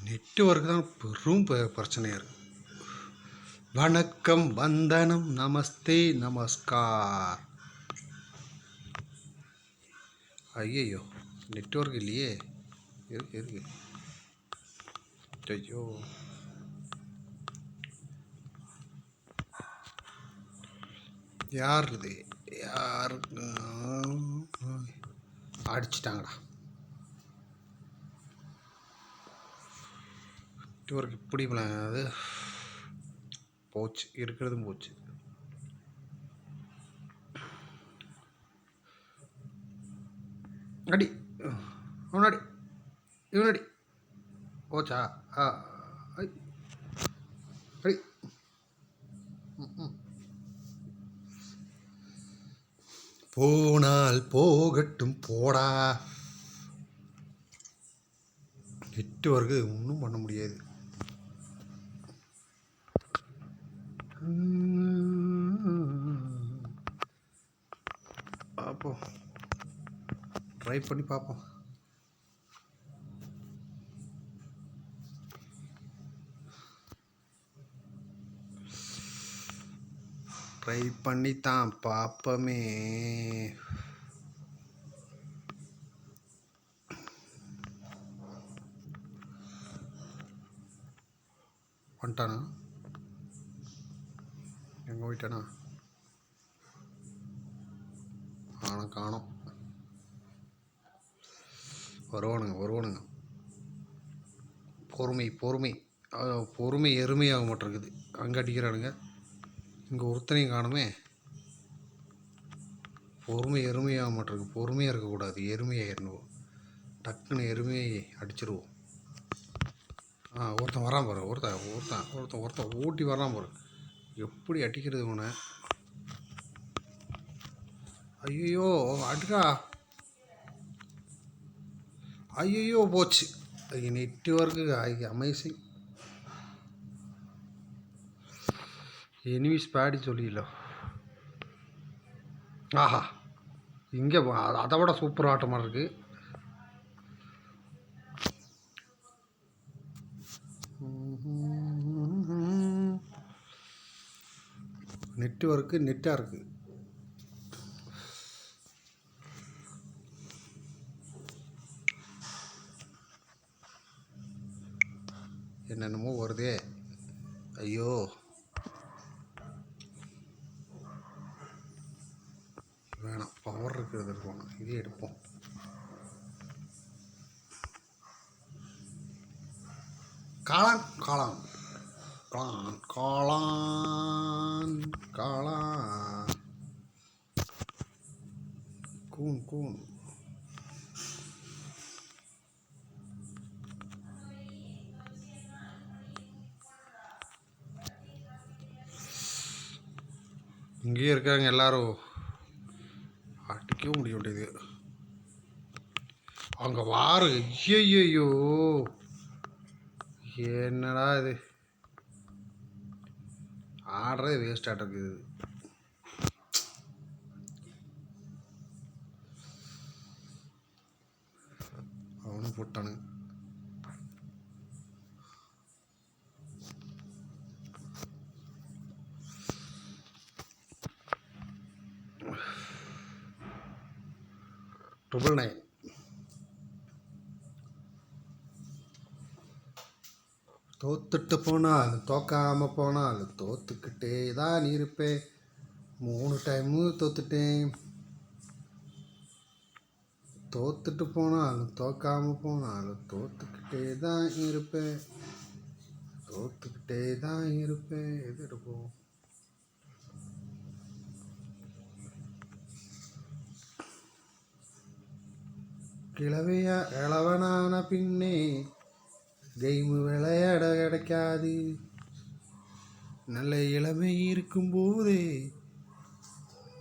Network தான் பெரும் பிரச்சனையாக இருக்குது. வணக்கம், வந்தனம், நமஸ்தே, நமஸ்கார். ஐயையோ, நெட்வொர்க் இல்லையே. இருக்கு. ஐயோ, யார் இது? யாருக்கு அடிச்சிட்டாங்கடா. நெட்வொர்க் இப்படி அது போச்சு, இருக்கிறதும் போச்சு. அடி அவனாடி இவனடி போச்சா? அடி போனால் போகட்டும் போடா. நெட்வொர்க்கு ஒன்றும் பண்ண முடியாது. பார்ப்போம், ட்ரை பண்ணி பார்ப்போம். ட்ரை பண்ணித்தான் பார்ப்போமே. வந்துட்டானா? எங்கே போயிட்டானா? ஆனால் காணோம். வருவானுங்க. பொறுமை எருமையாக மாட்டிருக்குது. அங்கே அடிக்கிறானுங்க, இங்கே ஒருத்தனையும் காணுமே. பொறுமை எருமையாக மாட்டிருக்கு. பொறுமையாக இருக்கக்கூடாது, எருமையாயிடணும். டக்குன்னு எருமையை அடிச்சிருவோம். ஒருத்தன் வரான் பாரு. ஒருத்தன் ஓட்டி வரான் பாரு. எப்படி அடிக்கிறது உன? ஐயோ, அடிடா. ஐயோ, போச்சு. Network amazing. எனிமீஸ் பேடி சொல்லிடல. ஆஹா, இங்கே அதை விட சூப்பர் ஆட்டமாக இருக்குது. நெட்வொர்க்கு நெட்டாக இருக்குது. என்னென்னமோ வருதே. ஐயோ, வேணாம். பவர் இருக்கிறது இருக்கணும். இதே எடுப்போம். காளான் காளான் காளான் காளான் காளான் கூன் கூன். இங்கேயே இருக்காங்க எல்லாரும். அடிக்கவும் முடியாது. அவங்க வாரு. ஐயோ, என்னடா இது? ஆடுறதே வேஸ்டாக இருக்குது. அவனும் போட்டானுங்க. ட்ரிபிள் 9. தோத்துட்டு போனாலும் தோக்காமல் போனாலும் தோத்துக்கிட்டே தான் இருப்பேன். 3 டைமு தோத்துட்டேன். தோத்துட்டு போனாலும் தோக்காமல் போனாலும் தோத்துக்கிட்டே தான் இருப்பேன். எது எடுப்போம்? கிழவனான பின்னே கேமு விளையாட கிடைக்காது. நல்ல இளமை இருக்கும்போதே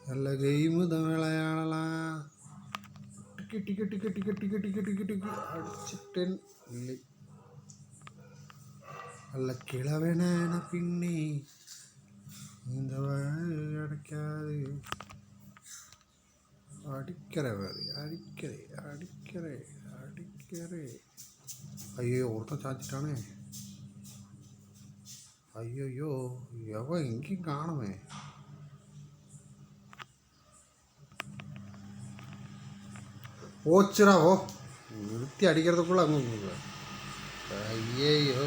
நல்ல கேமு தான் விளையாடலாம். டிக்கெட்டு அடிச்சிட்டேன். இல்லை, நல்ல கிழவனான பின்னே இந்த கிடைக்காது. அடிக்கிறேன். ஐயோ ஒருத்தன் சாச்சிட்டானே. ஐயோ எவன் எங்கேயும் காணுமே. போச்சுடா ஓ. நிறுத்தி அடிக்கிறதுக்குள்ள அங்கே ஐயோ